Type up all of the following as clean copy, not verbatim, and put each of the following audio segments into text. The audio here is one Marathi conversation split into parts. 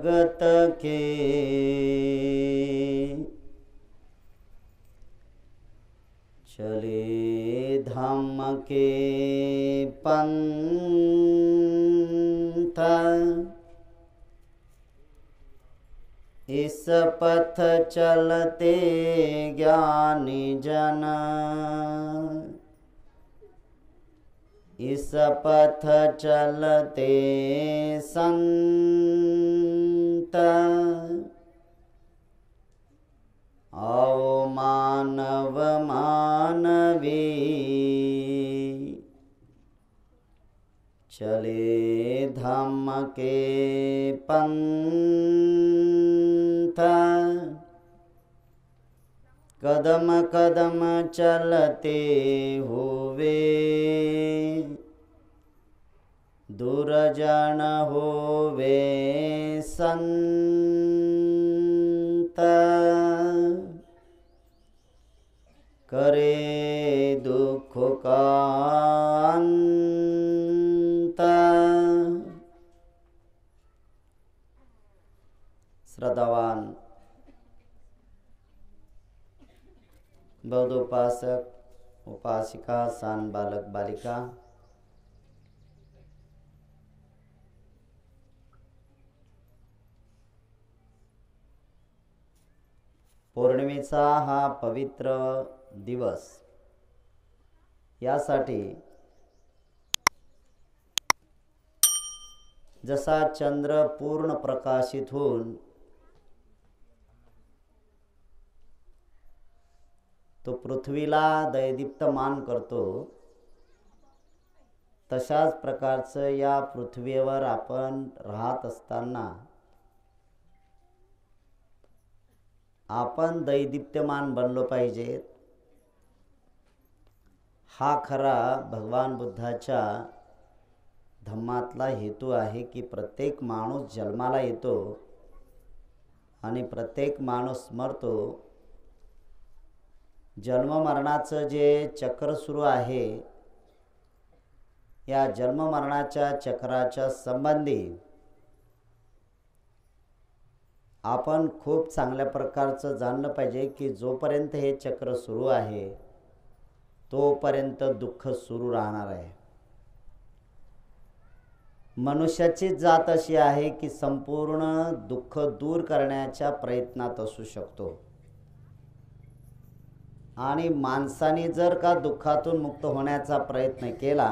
जगत के चले धम्म के पंथ इस पथ चलते ज्ञानी जन इस पथ चलते संत आओ मानव मानवी चले धम्म के पंथ कदम कदम चलते हुए दुर्जन होवे संत करे दुख का अंत। श्रद्धावान बौद्ध उपासक उपासिका सान बालक बालिका पौर्णिमेचा हा पवित्र दिवस यासाठी जसा चंद्र पूर्ण प्रकाशित होऊन तो पृथ्वीला दैदीप्यमान करतो, तशाच प्रकारचं या पृथ्वीवर आपण राहत असताना आपण दैदीप्यमान बनलो पाहिजे। हा खरा भगवान बुद्धाच्या धम्मातला हेतू आहे की प्रत्येक माणूस जन्माला येतो आणि प्रत्येक माणूस मरतो। जन्म मरणाचं जे चक्र सुरू आहे, या जन्म मरणाच्या चक्राच्या संबंधी आपण खूप चांगल्या प्रकारचं जाणलं पाहिजे की जोपर्यंत हे चक्र सुरू आहे तोपर्यंत दुःख सुरू राहणार आहे। मनुष्याची जात अशी आहे की संपूर्ण दुःख दूर करण्याच्या प्रयत्नात असू शकतो आणि माणसाने जर का दुःखातून मुक्त होण्याचा प्रयत्न केला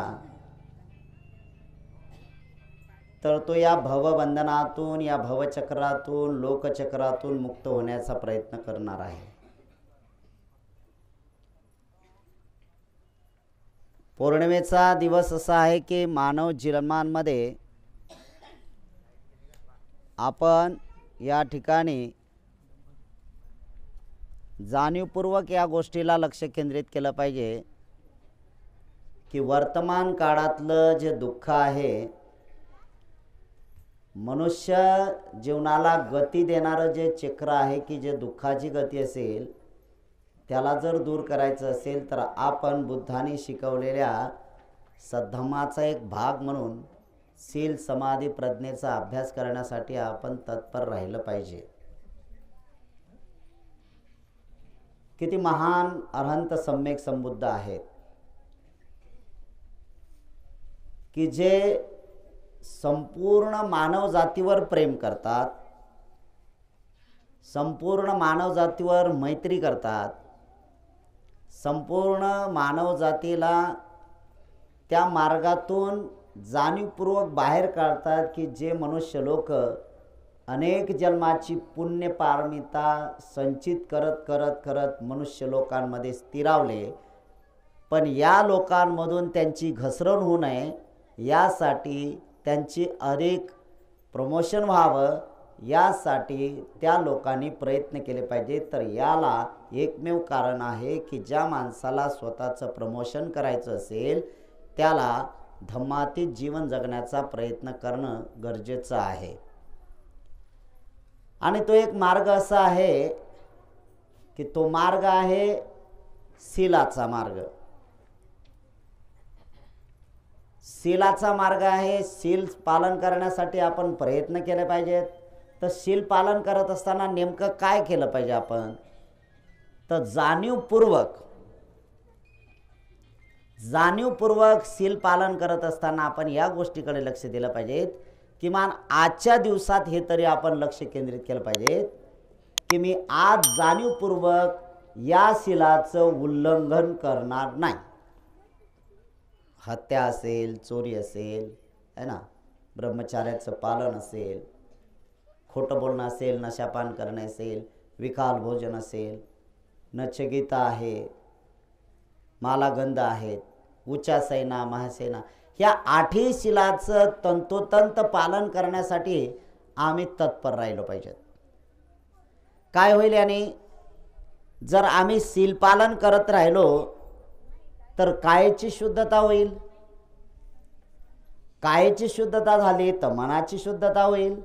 तर तो या भवबंधनातून या भवचक्रातून लोकचक्रातून मुक्त होण्याचा प्रयत्न करणार आहे। पौर्णिमेचा दिवस असा आहे की मानव जन्मांमध्ये आपण या ठिकाणी जाणीवपूर्वक या गोष्टीला लक्ष केंद्रित केलं पाहिजे की वर्तमान काळातलं जे दुःख आहे, मनुष्य जीवनाला गती देणारं जे चक्र आहे की जे दुःखाची गती असेल, त्याला जर दूर करायचं असेल तर आपण बुद्धांनी शिकवलेल्या सद्धम्माचा एक भाग म्हणून शील समाधी प्रज्ञेचा अभ्यास करण्यासाठी आपण तत्पर राहिलं पाहिजे। किती महान अरहंत सम्यक संबुद्ध आहेत की जे संपूर्ण मानव जातीवर प्रेम करतात, संपूर्ण मानव जातीवर मैत्री करतात, संपूर्ण मानव जातीला त्या मार्गातून जाणीवपूर्वक बाहेर काढतात की जे मनुष्य लोक अनेक जन्माची पुण्य पारमिता संचित करत करत करत मनुष्य लोकांमध्ये स्थिरावले, पण या लोकांमधून त्यांची घसरण होऊ नये यासाठी त्यांची अधिक प्रमोशन व्हावं यासाठी त्या लोकांनी प्रयत्न केले पाहिजे। तर याला एकमेव कारण आहे की ज्या माणसाला स्वतःचं प्रमोशन करायचं असेल त्याला धम्मातीत जीवन जगण्याचा प्रयत्न करणं गरजेचं आहे। आणि तो एक मार्ग असा आहे की तो मार्ग आहे शीलाचा मार्ग। शीलाचा मार्ग आहे। शील पालन करण्यासाठी आपण प्रयत्न केले पाहिजेत। तर शील पालन करत असताना नेमकं काय केलं पाहिजे आपण? तर जाणीवपूर्वक शील पालन करत असताना आपण या गोष्टीकडे लक्ष दिलं पाहिजे, किमान आजच्या दिवसात हे तरी आपण लक्ष केंद्रित केलं पाहिजे की मी आज जाणीवपूर्वक या शीलाचं उल्लंघन करणार नाही. हत्या असेल, चोरी असेल, है ना, ब्रह्मचार्याचं पालन असेल, खोटं बोलणं असेल, नशापान करणे असेल, विकाल भोजन असेल, नचगीता आहे, मालागंध आहेत, उच्चासैना, महासैना, ह्या 8ही शीलाचं तंतोतंत पालन करण्यासाठी आम्ही तत्पर राहिलो पाहिजे. काय होईल याने? जर आम्ही शील पालन करत राहिलो तर कायेची शुद्धता होईल. कायेची शुद्धता झाली तर मनाची शुद्धता होईल.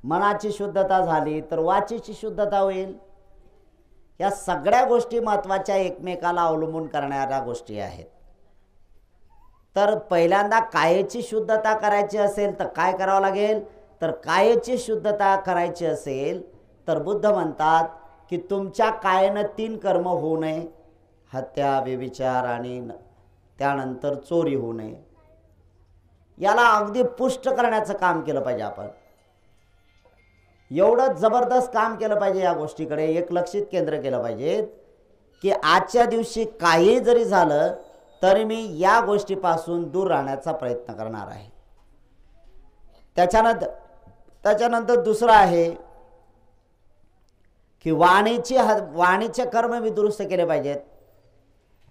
मनाची शुद्धता झाली तर वाचेची शुद्धता होईल. या सगळ्या गोष्टी महत्त्वाच्या, एकमेकाला अवलंबून करणाऱ्या गोष्टी आहेत. तर पहिल्यांदा कायेची शुद्धता करायची असेल तर काय करावं लागेल? तर कायेची शुद्धता करायची असेल तर बुद्ध म्हणतात की तुमच्या कायेनं 3 कर्म होऊ नये. हत्या, व्यभिचार आणि त्यानंतर चोरी होऊ नये. याला अगदी पुष्ट करण्याचं काम केलं पाहिजे आपण. एवढं जबरदस्त काम केलं पाहिजे. या गोष्टीकडे एक लक्षित केंद्र केलं पाहिजे की आजच्या दिवशी काही जरी झालं तरी मी या गोष्टीपासून दूर राहण्याचा प्रयत्न करणार आहे. त्याच्यानंतर दुसरं आहे की वाणीचे कर्म मी दुरुस्त केले पाहिजेत.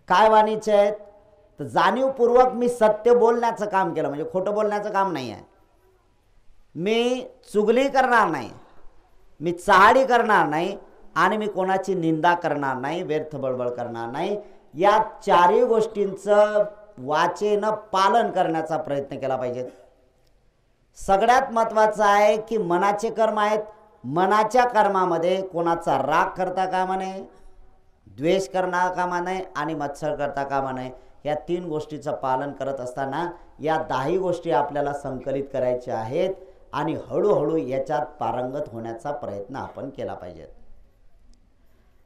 काय वाणीचे आहेत? तर जाणीवपूर्वक मी सत्य बोलण्याचं काम केलं, म्हणजे खोटं बोलण्याचं काम नाही आहे. मी चुगली करणार नाही, मी चहाडी करणार नाही आणि मी कोणाची निंदा करणार नाही, व्यर्थ बळबळ करणार नाही. या 4ही गोष्टींचं वाचेनं पालन करण्याचा प्रयत्न केला पाहिजे. सगळ्यात महत्त्वाचं आहे की मनाचे कर्म आहेत. मनाच्या कर्मामध्ये कोणाचा राग करता कामा नये, द्वेष करता कामा नये आणि मत्सर करता कामा नये. या 3 गोष्टीचं पालन करत असताना या 10ही गोष्टी आपल्याला संकलित करायच्या आहेत आणि हळूहळू याच्यात पारंगत होण्याचा प्रयत्न आपण केला पाहिजे.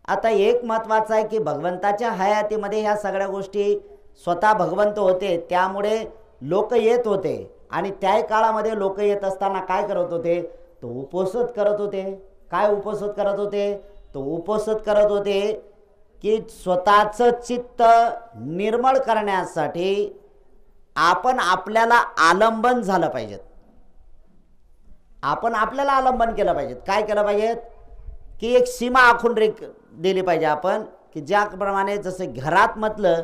आता एक महत्त्वाचं आहे की भगवंताच्या हयातीमध्ये ह्या सगळ्या गोष्टी स्वतः भगवंत होते, त्यामुळे लोक येत होते. आणि त्या काळामध्ये लोक येत असताना काय करत होते? तो उपोषित करत होते. काय उपोषित करत होते? तो उपोषित करत होते की स्वतःचं चित्त निर्मळ करण्यासाठी आपण आपल्याला आलंबन झालं पाहिजे. आपण आपल्याला आलंबन केलं पाहिजे. काय केलं पाहिजे? की एक सीमा आखून दिली पाहिजे आपण, की ज्याप्रमाणे जसं घरात म्हटलं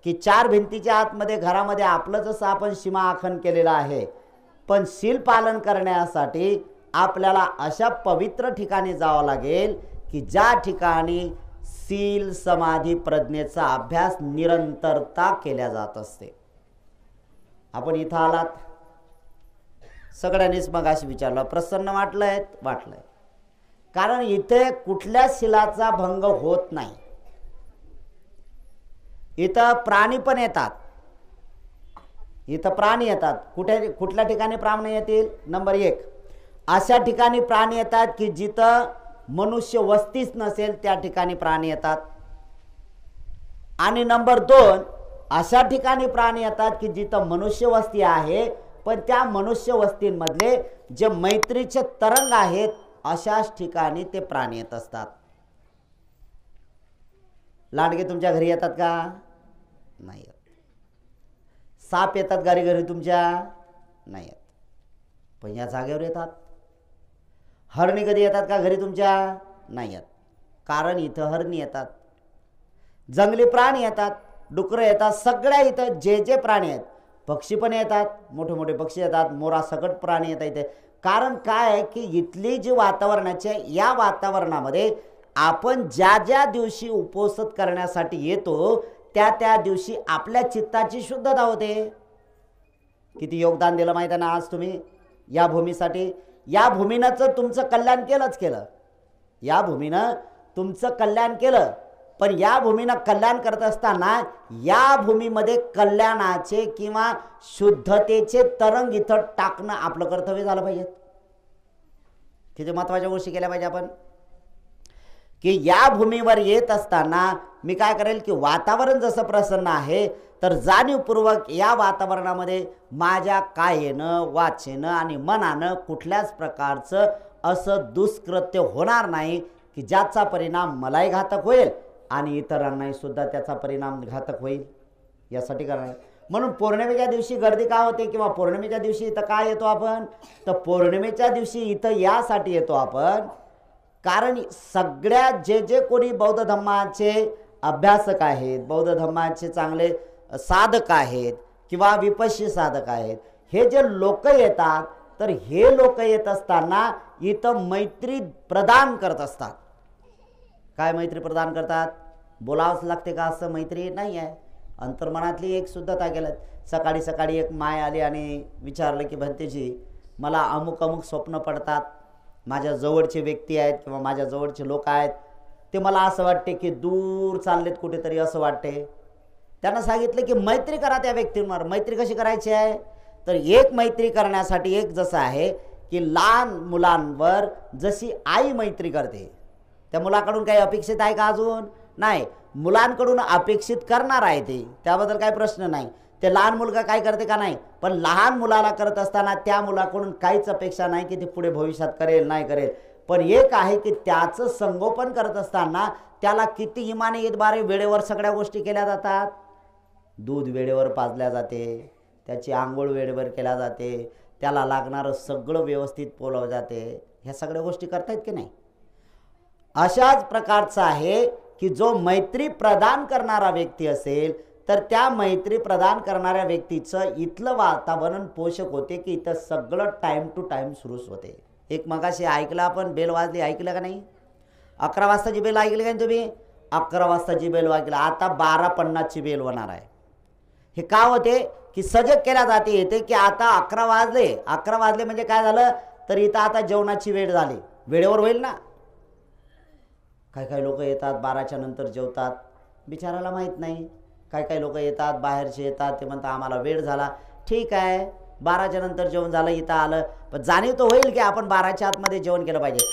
की 4 भिंतीच्या आतमध्ये घरामध्ये आपलं जसं आपण सीमा आखण केलेलं आहे, पण शील पालन करण्यासाठी आपल्याला अशा पवित्र ठिकाणी जावं लागेल की ज्या ठिकाणी शील, समाधी, प्रज्ञेचा अभ्यास निरंतरता केल्या जात असते. आपण इथं आलात, सगळ्यांनीच मग अशी विचारलं, प्रसन्न वाटलंय? वाटलंय. कारण इथे कुठल्या शीलाचा भंग होत नाही. इथं प्राणी पण येतात. इथं प्राणी येतात. कुठल्या ठिकाणी प्राणी येतील? नंबर 1, अशा ठिकाणी प्राणी येतात की जिथं मनुष्य वस्तीच नसेल त्या ठिकाणी प्राणी येतात. आणि नंबर 2, अशा ठिकाणी प्राणी येतात की जिथं मनुष्य वस्ती आहे, पण त्या मनुष्य वस्तींमधले जे मैत्रीचे तरंग आहेत अशाच ठिकाणी ते प्राणी येत असतात. लांडगे तुमच्या घरी येतात का? नाही येत. साप येतात घरी तुमच्या? नाही येत. पण या जागेवर येतात. हरणी कधी येतात का घरी तुमच्या? नाही येत. कारण इथं हरणी येतात, जंगली प्राणी येतात, डुकरं येतात, सगळ्या इथं जे जे प्राणी आहेत, पक्षी पण येतात, मोठे मोठे पक्षी येतात, मोरा सकट प्राणी येतात इथे. कारण काय आहे की इथली जी वातावरणाची आहे, या वातावरणामध्ये आपण ज्या ज्या दिवशी उपोषित करण्यासाठी येतो त्या त्या दिवशी आपल्या चित्ताची शुद्धता होते. किती योगदान दिलं माहिती आहे ना आज तुम्ही या भूमीसाठी? या भूमीनं तुमचं कल्याण केलंच केलं. या भूमीनं तुमचं कल्याण केलं. पण या भूमीनं कल्याण करत असताना या भूमीमध्ये कल्याणाचे किंवा शुद्धतेचे तरंग इथं टाकणं आपलं कर्तव्य झालं पाहिजे. किती महत्त्वाच्या गोष्टी केल्या पाहिजे आपण, की या भूमीवर येत असताना मी काय करेल की वातावरण जसं प्रसन्न आहे तर जाणीवपूर्वक या वातावरणामध्ये माझ्या कायेनं वाचेनं आणि मनानं कुठल्याच प्रकारचं असं दुष्कृत्य होणार नाही की ज्याचा परिणाम मलाही घातक होईल आणि इतरांनाही सुद्धा त्याचा परिणाम घातक होईल, यासाठी करणार. म्हणून पौर्णिमेच्या दिवशी गर्दी का होते किंवा पौर्णिमेच्या दिवशी इथं का येतो आपण, तर पौर्णिमेच्या दिवशी इथं यासाठी येतो आपण कारण सगळ्यात जे कोणी बौद्ध धर्माचे अभ्यासक आहेत, बौद्ध धर्माचे चांगले साधक आहेत किंवा विपश्य साधक आहेत, हे जे लोक येतात तर हे लोक येत असताना इथं मैत्री प्रदान करत असतात. काय मैत्री प्रदान करतात, बोलावंच लागते का असं मैत्री नाही आहे, अंतर्मनातली एक शुद्धता केलं. सकाळी सकाळी एक माय आली आणि विचारलं की भंतेजी मला अमुक अमुक स्वप्न पडतात, माझ्या जवळचे व्यक्ती आहेत किंवा माझ्या जवळचे लोक आहेत, ते मला असं वाटते की दूर चाललेत कुठेतरी असं वाटते. त्यांना सांगितलं की मैत्री करा त्या व्यक्तींवर. मैत्री कशी करायची आहे, तर एक मैत्री करण्यासाठी एक जसं आहे की लहान मुलांवर जशी आई मैत्री करते, त्या मुलाकडून काही अपेक्षित आहे का, अजून नाही, मुलांकडून अपेक्षित करणार आहे ते, त्याबद्दल काही प्रश्न नाही. ते लहान मुलगा काय करते का नाही, पण लहान मुलाला करत असताना त्या मुलाकडून काहीच अपेक्षा नाही की ते पुढे भविष्यात करेल नाही करेल, पण एक आहे की त्याचं संगोपन करत असताना त्याला किती इमाने इतबारे वेळेवर सगळ्या गोष्टी केल्या जातात. दूध वेळेवर पाजल्या जाते, त्याची आंघोळ वेळेवर केल्या जाते, त्याला लागणारं सगळं व्यवस्थित पोलवलं जाते, ह्या सगळ्या गोष्टी करतायत की नाही. अशाच प्रकारचं आहे की जो मैत्री प्रदान करणारा व्यक्ती असेल तर त्या मैत्री प्रदान करणाऱ्या व्यक्तीचं इथलं वातावरण पोषक होते की इथं सगळं टाईम टू टाईम सुरूच होते. एक मगाशी ऐकलं आपण, बेल वाजली, ऐकलं का नाही, 11 वाजताची बेल ऐकली का तुम्ही, 11 वाजताची बेल वाजली, आता 12:50ची बेल होणार आहे. हे का होते की सजग केल्या जाते येते की आता 11 वाजले, 11 वाजले म्हणजे काय झालं तर इथं आता जेवणाची वेळ झाली, वेळेवर होईल ना. काही लोक येतात 12च्या नंतर जेवतात, बिचाराला माहीत नाही. काही लोक येतात बाहेरचे येतात, ते म्हणतात आम्हाला वेळ झाला, ठीक आहे 12च्या नंतर जेवण झालं, इथं आलं, पण जाणीव तर होईल की आपण 12च्या आतमध्ये जेवण केलं पाहिजे.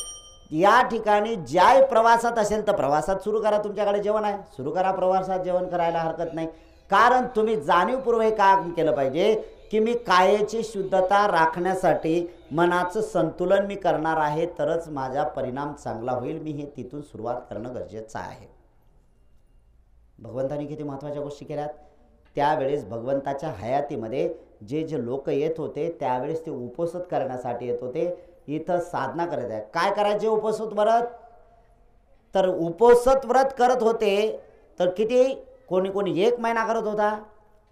या ठिकाणी ज्या प्रवासात असेल तर प्रवासात सुरू करा, तुमच्याकडे जेवण आहे सुरू करा, प्रवासात जेवण करायला हरकत नाही. कारण तुम्ही जाणीवपूर्वक काम केलं पाहिजे की मी कायेची शुद्धता राखण्यासाठी मनाचं संतुलन मी करणार आहे, तरच माझा परिणाम चांगला होईल. मी हे तिथून सुरुवात करणं गरजेचं आहे. भगवंतांनी किती महत्त्वाच्या गोष्टी केल्यात. त्यावेळेस भगवंताच्या हयातीमध्ये जे लोक येत होते त्यावेळेस ते उपोषित करण्यासाठी येत होते, इथं साधना करत आहे. काय करायचे उपोषित व्रत, तर उपोषित व्रत करत होते तर किती, कोणी 1 महिना करत होता,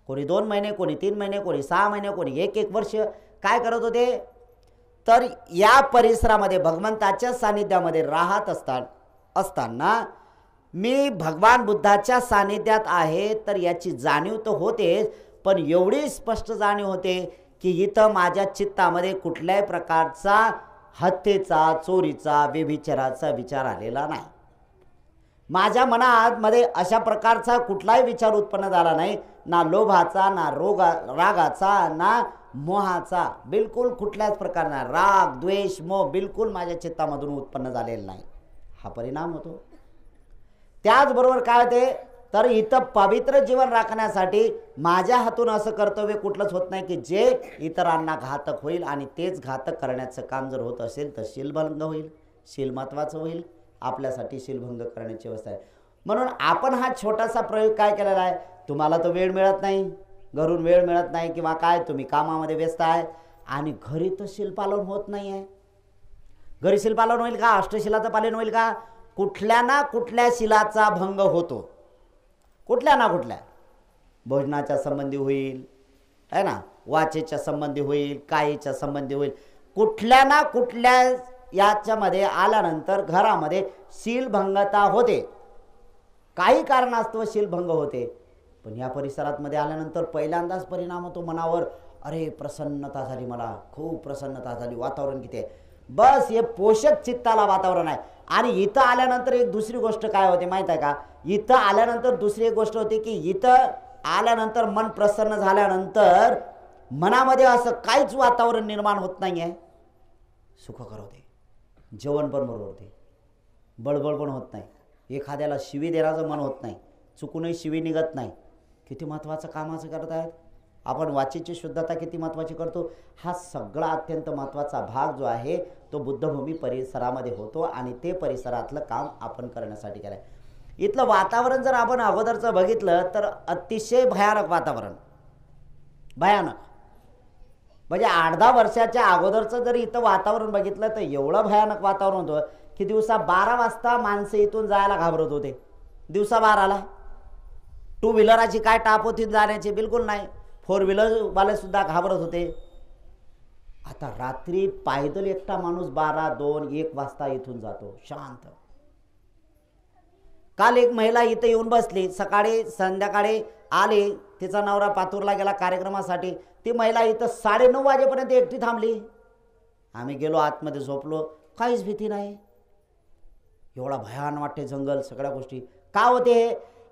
कोणी 2 महिने, कोणी 3 महिने, कोणी 6 महिने, कोणी 1 वर्ष. काय करत होते तर या परिसरामध्ये भगवंताच्या सानिध्यामध्ये राहत असताना मी भगवान बुद्धाच्या सानिध्यात आहे तर याची जाणीव तर होतेच, पण एवढी स्पष्ट जाणीव होते की इथं माझ्या चित्तामध्ये कुठल्याही प्रकारचा हत्येचा, चोरीचा, व्यभिचाराचा विचार आलेला नाही. माझ्या मनामध्ये अशा प्रकारचा कुठलाही विचार उत्पन्न झाला नाही, ना लोभाचा, ना रागाचा, ना मोहाचा, बिलकुल कुठल्याच प्रकारचा राग द्वेष मोह बिलकुल माझ्या चित्तामधून उत्पन्न झालेला नाही. हा परिणाम होतो. त्याचबरोबर काय होते तर इथं पवित्र जीवन राखण्यासाठी माझ्या हातून असं कर्तव्य कुठलंच होत नाही की जे इतरांना घातक होईल, आणि तेच घातक करण्याचं काम जर होत असेल तर शीलभंग होईल. शील महत्त्वाचं होईल, आपल्यासाठी शीलभंग करण्याची व्यवस्था आहे. म्हणून आपण हा छोटासा प्रयोग काय केलेला आहे, तुम्हाला तो वेळ मिळत नाही, घरून वेळ मिळत नाही किंवा काय तुम्ही कामामध्ये व्यस्त आहे आणि घरी तर शीलपालन होत नाही आहे. घरी शीलपालन होईल का, अष्टशिलाचं पालन होईल का, कुठल्या ना कुठल्या शिलाचा भंग होतो, कुठल्या ना कुठल्या. भोजनाच्या संबंधी होईल है ना, वाचेच्या संबंधी होईल, कायेच्या संबंधी होईल, कुठल्या ना कुठल्या याच्यामध्ये आल्यानंतर घरामध्ये शीलभंगता होते, काही कारणास्तव शीलभंग होते. पण या परिसरात मध्ये आल्यानंतर पहिल्यांदाच परिणाम होतो मनावर, अरे प्रसन्नता झाली, मला खूप प्रसन्नता झाली, वातावरण किती आहे, बस हे पोषक चित्ताला वातावरण आहे. आणि इथं आल्यानंतर एक दुसरी गोष्ट काय होते माहीत आहे का, इथं आल्यानंतर दुसरी एक गोष्ट होती की इथं आल्यानंतर मन प्रसन्न झाल्यानंतर मनामध्ये असं काहीच वातावरण निर्माण होत नाही आहे, सुखकर होते. जेवण पण बरोबर होते, बळबळ पण होत नाही, एखाद्याला शिवी देण्याचं मन होत नाही, चुकूनही शिवी निघत नाही. किती महत्त्वाचं कामाचं करत आहेत आपण. वाचेची शुद्धता किती महत्त्वाची करतो. हा सगळा अत्यंत महत्त्वाचा भाग जो आहे तो बुद्धभूमी परिसरामध्ये होतो आणि ते परिसरातलं काम आपण करण्यासाठी केलं आहे. इथलं वातावरण जर आपण अगोदरचं बघितलं तर अतिशय भयानक वातावरण, भयानक. म्हणजे 8-10 वर्षाच्या अगोदरचं जर इथं वातावरण बघितलं तर एवढं भयानक वातावरण होतं की दिवसा 12 वाजता माणसं इथून जायला घाबरत होते. दिवसा 12ला 2 व्हीलराची काय टाप होती जाण्याची, बिलकुल नाही. 4 व्हीलरवाले सुद्धा घाबरत होते. आता रात्री पायदल एकटा माणूस 12, 2, 1 वाजता इथून जातो शांत. काल एक महिला इथे येऊन बसली, सकाळी संध्याकाळी आली, तिचा नवरा पातूरला गेला कार्यक्रमासाठी. ती महिला इथं 9:30 वाजेपर्यंत एकटी थांबली. आम्ही गेलो आतमध्ये, झोपलो, काहीच भीती नाही. एवढा भयान वाटते जंगल, सगळ्या गोष्टी. का होते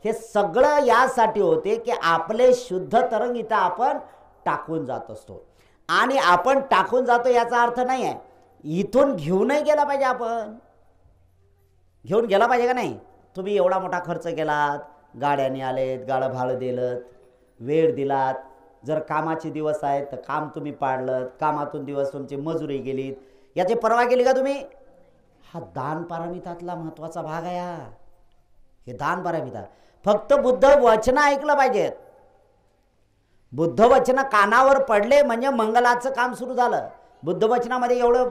हे सगळं? यासाठी होते की आपले शुद्ध तरंग इथं आपण टाकून जात असतो. आणि आपण टाकून जातो याचा अर्थ नाही आहे इथून घेऊनही गेला पाहिजे. आपण घेऊन गेला पाहिजे का नाही? तुम्ही एवढा मोठा खर्च केलात, गाड्याने आलेत, गाडं भाडं दिलं, वेळ दिलात. जर कामाचे दिवस आहेत तर काम तुम्ही पाडलं, कामातून दिवस तुमची मजुरी गेलीत, याची पर्वा केली का तुम्ही? हा दान पारमितातला महत्त्वाचा भाग आहे. हे दान पारमिता. फक्त बुद्ध वचन ऐकलं पाहिजेत. बुद्ध वचन कानावर पडले म्हणजे मंगलाचं काम सुरू झालं. बुद्ध वचनामध्ये एवढं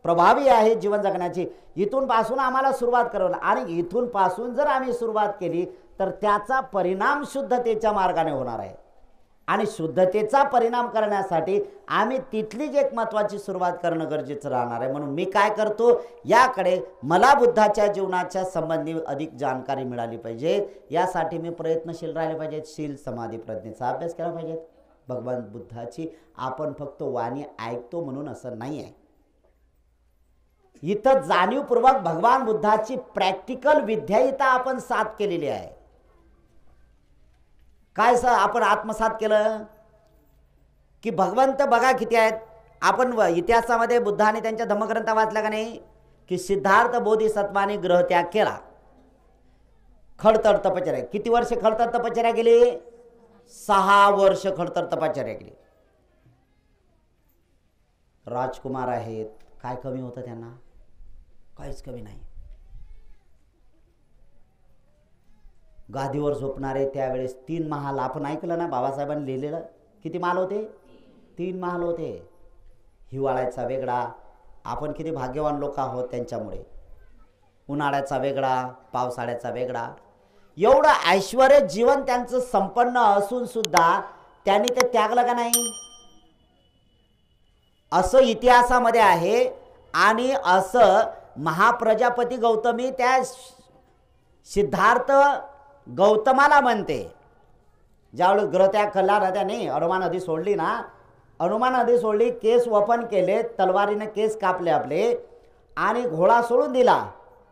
प्रभावी आहे जीवन जगण्याची. इथून पासून आम्हाला सुरुवात करावं आणि इथून पासून जर आम्ही सुरुवात केली तर त्याचा परिणाम शुद्धतेच्या मार्गाने होणार आहे. आणि शुद्धतेचा परिणाम करण्यासाठी आम्ही तिथलीच एक महत्त्वाची सुरुवात करणं गरजेचं राहणार आहे. म्हणून मी काय करतो, याकडे मला बुद्धाच्या जीवनाच्या संबंधी अधिक जानकारी मिळाली पाहिजे, यासाठी मी प्रयत्नशील राहिले पाहिजेत. शील समाधी प्रज्ञेचा अभ्यास केला पाहिजे. भगवान बुद्धाची आपण फक्त वाणी ऐकतो म्हणून असं नाही आहे. इथं जाणीवपूर्वक भगवान बुद्धाची प्रॅक्टिकल विद्या इथं आपण साथ केलेली आहे. काय आपण आत्मसात केलं की भगवंत बघा किती आहेत. आपण इतिहासामध्ये बुद्धाने त्यांच्या धम्मग्रंथ वाचला का नाही, की सिद्धार्थ बोधिसत्वाने ग्रहत्याग केला, खडतर तपश्चर्या. किती वर्ष खडतर तपश्चर्या केली? 6 वर्ष खडतर तपश्चर्या केली. राजकुमार आहेत, काय कमी होतं त्यांना? काहीच कमी नाही. गादीवर झोपणारे त्यावेळेस 3 महाल आपण ऐकलं ना, बाबासाहेबांनी लिहिलेलं. किती महाल होते? 3 महाल होते. हिवाळ्याचा वेगळा, आपण किती भाग्यवान लोक आहोत त्यांच्यामुळे. उन्हाळ्याचा वेगळा, पावसाळ्याचा वेगळा. एवढं ऐश्वर्य जीवन त्यांचं संपन्न असून सुद्धा त्यांनी ते त्यागलं का नाही? असं इतिहासामध्ये आहे. आणि असं महाप्रजापती गौतमी त्या सिद्धार्थ गौतमाला म्हणते. ज्यावेळेस ग्रहत्याग केला ना त्याने, हनुमान नदी सोडली ना, हनुमान नदी सोडली, केस वपन केले, तलवारीने केस कापले आपले आणि घोडा सोडून दिला.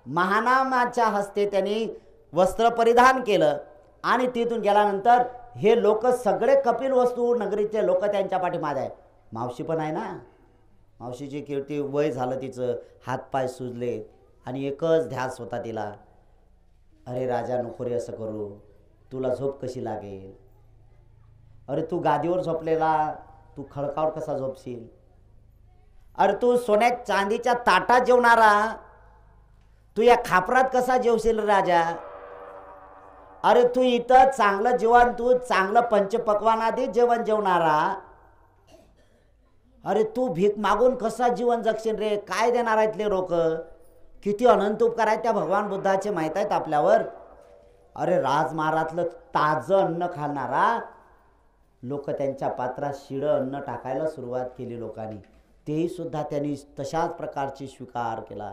महानामाच्या हस्ते त्यांनी वस्त्र परिधान केलं आणि तिथून गेल्यानंतर हे लोक सगळे कपिल वस्तू नगरीचे लोक त्यांच्या पाठीमागे आहे. मावशी पण आहे ना, मावशीची कीर्ती, वय झालं तिचं, हातपाय सुजले आणि एकच ध्यास होता तिला, अरे राजा नको रे असं करू, तुला झोप कशी लागेल? अरे तू गादीवर झोपलेला, तू खडकावर कसा झोपशील? अरे तू सोन्या चांदीच्या ताटात जेवणारा, तू या खापरात कसा जेवशील राजा? अरे तू इथं चांगलं जेवण, तू चांगलं पंचपक्वानादी जेवण जेवणारा, अरे तू भीक मागून कसा जीवन जगशील रे? काय देणार आहेत ते लोक? किती अनंत उपकार आहेत त्या भगवान बुद्धाचे माहीत आहेत आपल्यावर. अरे राजमहालातलं ताजं अन्न खाणारा लोक त्यांच्या पात्रात शिळं अन्न टाकायला सुरुवात केली लोकांनी. तेही सुद्धा त्यांनी तशाच प्रकारची स्वीकार केला.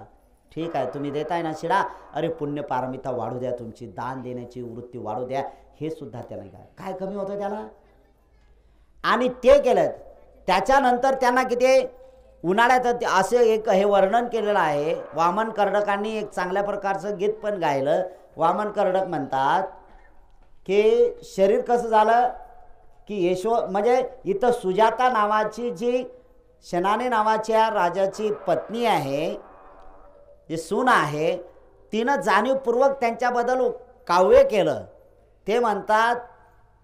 ठीक आहे, तुम्ही देताय ना शिळा, अरे पुण्य पारमिता वाढू द्या, तुमची दान देण्याची वृत्ती वाढू द्या, हे सुद्धा त्याला काय कमी होतं त्याला? आणि ते केलं. त्याच्यानंतर त्यांना किती उन्हाळ्यात असे एक हे वर्णन केलेलं आहे. वामन कर्डकांनी एक चांगल्या प्रकारचं गीत पण गायलं. वामन कर्डक म्हणतात की शरीर कसं झालं की म्हणजे इथं सुजाता नावाची जी शनाने नावाच्या राजाची पत्नी आहे, जे सून आहे तिनं जाणीवपूर्वक त्यांच्याबद्दल काव्य केलं. ते म्हणतात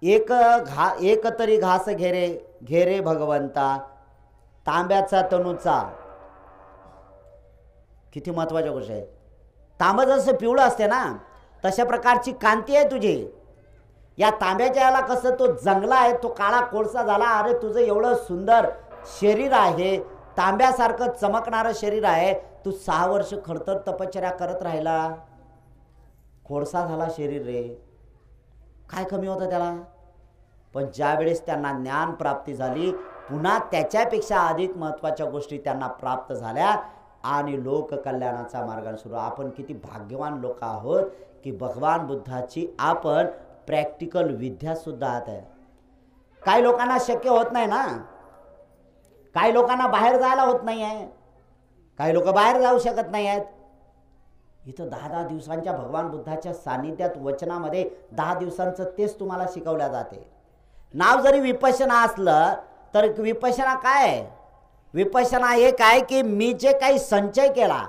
एक तरी घास घेरे घेरे भगवंता तांब्याचा तनूचा. किती महत्वाच्या गोष्ट आहे. तांबं जसं पिवळं असते ना तशा प्रकारची कांती आहे तुझी. या तांब्याच्या याला कसं तो जंगला आहे, तो काळा कोळसा झाला. अरे तुझं एवढं सुंदर शरीर आहे, तांब्यासारखं चमकणारं शरीर आहे, तू 6 वर्ष खडतर तपश्चर्या करत राहिला, कोळसा झाला शरीर रे, काय कमी होतं त्याला. पण ज्या वेळेस त्यांना ज्ञान प्राप्ती झाली पुन्हा त्याच्यापेक्षा अधिक महत्त्वाच्या गोष्टी त्यांना प्राप्त झाल्या आणि लोककल्याणाचा मार्ग सुरू. आपण किती भाग्यवान लोक आहोत की भगवान बुद्धाची आपण प्रॅक्टिकल विद्यासुद्धा आहे. काही लोकांना शक्य होत नाही ना, काही लोकांना बाहेर जायला होत नाही आहे, काही लोक बाहेर जाऊ शकत नाही आहेत. इथं 10-10 दिवसांच्या भगवान बुद्धाच्या सानिध्यात वचनामध्ये 10 दिवसांचं तेच तुम्हाला शिकवल्या जाते. नाव जरी विपश्यना असलं तर विपश्यना काय आहे? विपश्यना हे काय की मी जे काही संचय केला,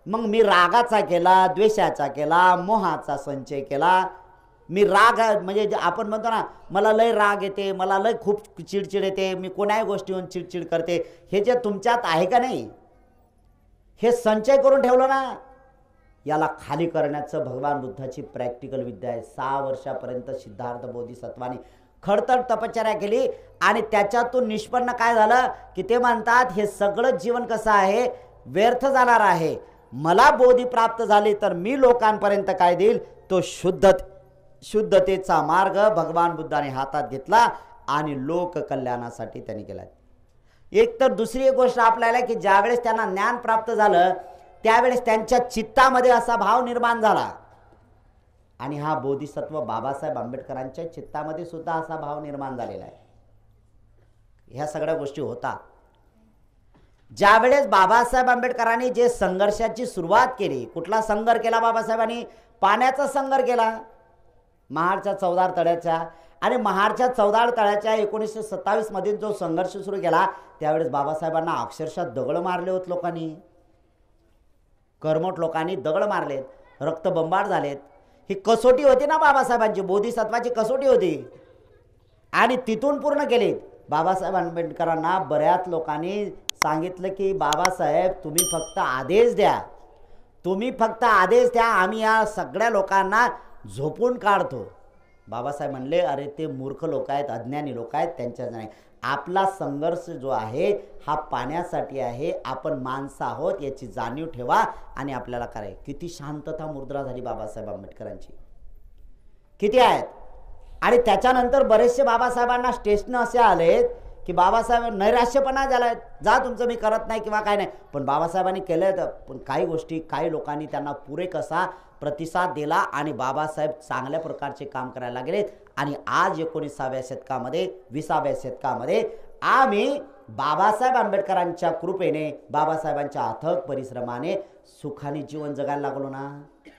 मग मी रागाचा केला, द्वेषाचा केला, मोहाचा संचय केला. मी राग म्हणजे आपण म्हणतो ना मला लय राग येते, मला लय खूप चिडचिड येते, मी कोणाही गोष्टीहून चिडचिड करते, हे जे तुमच्यात आहे का नाही, हे संचय करून ठेवलं ना, याला खाली करण्याचं भगवान बुद्धाची प्रॅक्टिकल विद्या आहे. 6 वर्षापर्यंत सिद्धार्थ बोधिसत्वाने खडतर तपश्चर्या केली आणि त्याच्यातून निष्पन्न काय झालं की ते म्हणतात हे सगळं जीवन कसं आहे, व्यर्थ जाणार आहे. मला बोधी प्राप्त झाली तर मी लोकांपर्यंत काय देईल, तो शुद्धतेचा मार्ग भगवान बुद्धाने हातात घेतला आणि लोक कल्याणासाठी त्यांनी केला. एक तर दुसरी एक गोष्ट आपल्याला की ज्यावेळेस त्यांना ज्ञान प्राप्त झालं त्यावेळेस त्यांच्या चित्तामध्ये असा भाव निर्माण झाला आणि हा बोधिसत्व बाबासाहेब आंबेडकरांच्या चित्तामध्ये सुद्धा असा भाव निर्माण झालेला आहे. ह्या सगळ्या गोष्टी होतात. ज्यावेळेस बाबासाहेब आंबेडकरांनी जे संघर्षाची सुरुवात केली, कुठला संघर्ष केला बाबासाहेबांनी? पाण्याचा संघर्ष केला महाडच्या 14 तळ्याच्या. आणि महाडच्या 14 तळ्याच्या 1927 मध्ये जो संघर्ष सुरू केला त्यावेळेस बाबासाहेबांना अक्षरशः दगड मारले होते लोकांनी, कर्मठ लोकांनी दगड मारलेत, रक्तबंबाळ झालेत. ही कसोटी होती ना बाबासाहेबांची, बोधिसत्वाची कसोटी होती आणि तिथून पूर्ण केली. बाबासाहेब आंबेडकरांना बऱ्याच लोकांनी सांगितलं की बाबासाहेब तुम्ही फक्त आदेश द्या, तुम्ही फक्त आदेश द्या, आम्ही या सगळ्या लोकांना झोपून काढतो. बाबासाहेब म्हणले अरे ते मूर्ख लोक आहेत, अज्ञानी लोक आहेत, त्यांच्या नाही. आपला संघर्ष जो आहे हा पाण्यासाठी आहे, आपण माणसं आहोत याची जाणीव ठेवा आणि आपल्याला कराय. किती शांतता मुद्रा झाली बाबासाहेब आंबेडकरांची, किती आहेत. आणि त्याच्यानंतर बरेचसे बाबासाहेबांना स्टेशन असे आलेत की बाबासाहेब नैराश्यपणा झालाय, जा तुमचं मी करत नाही किंवा काय नाही. पण बाबासाहेबांनी केलं, पण काही गोष्टी काही लोकांनी त्यांना पुरे कसा प्रतिसाद दिला आणि बाबासाहेब चांगल्या प्रकारचे काम करायला लागले. आणि आज 19व्या शतकामध्ये 20व्या शतकामध्ये आम्ही बाबासाहेब आंबेडकरांच्या कृपेने, बाबासाहेबांच्या अथक परिश्रमाने सुखाने जीवन जगायला लागलो ना.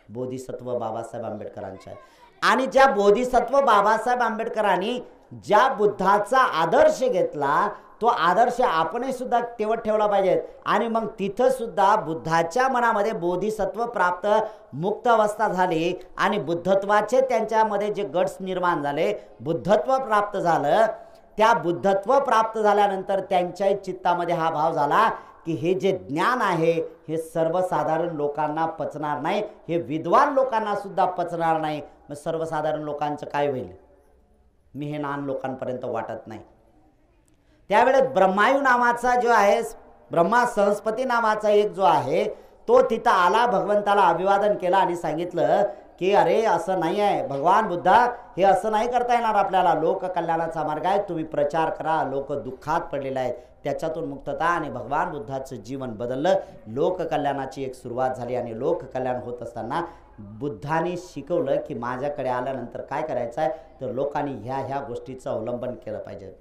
बोधिसत्व बाबासाहेब आंबेडकरांच्या. आणि ज्या बोधिसत्व बाबासाहेब आंबेडकरांनी ज्या बुद्धाचा आदर्श घेतला तो आदर्श आपणही सुद्धा तेवढ ठेवला पाहिजे. आणि मग तिथं सुद्धा बुद्धाच्या मनामध्ये बोधिसत्व प्राप्त मुक्त अवस्था झाली आणि बुद्धत्वाचे त्यांच्यामध्ये जे गट्स निर्माण झाले, बुद्धत्व प्राप्त झालं. त्या बुद्धत्व प्राप्त झाल्यानंतर त्यांच्याही चित्तामध्ये हा भाव झाला की हे जे ज्ञान आहे हे सर्वसाधारण लोकांना पचणार नाही, हे विद्वान लोकांना सुद्धा पचणार नाही. मग सर्वसाधारण लोकांचं काय होईल, मी हे ज्ञान लोकांपर्यंत वाटत नाही. त्यावेळेस ब्रह्मायू नावाचा जो आहे, ब्रह्मा संस्पती नावाचा एक जो आहे तो तिथं आला, भगवंताला अभिवादन केला आणि सांगितलं की अरे असं नाही आहे भगवान बुद्धा, हे असं नाही करता येणार आपल्याला, लोक कल्याणाचा मार्ग आहे, तुम्ही प्रचार करा, लोक दुःखात पडलेले आहेत, त्याच्यातून मुक्तता. आणि भगवान बुद्धाचं जीवन बदललं, लोककल्याणाची एक सुरुवात झाली. आणि लोककल्याण होत असताना बुद्धाने शिकवलं की माझ्याकडे आल्यानंतर काय करायचं आहे, तर लोकांनी ह्या गोष्टीचं अवलंबन केलं पाहिजे.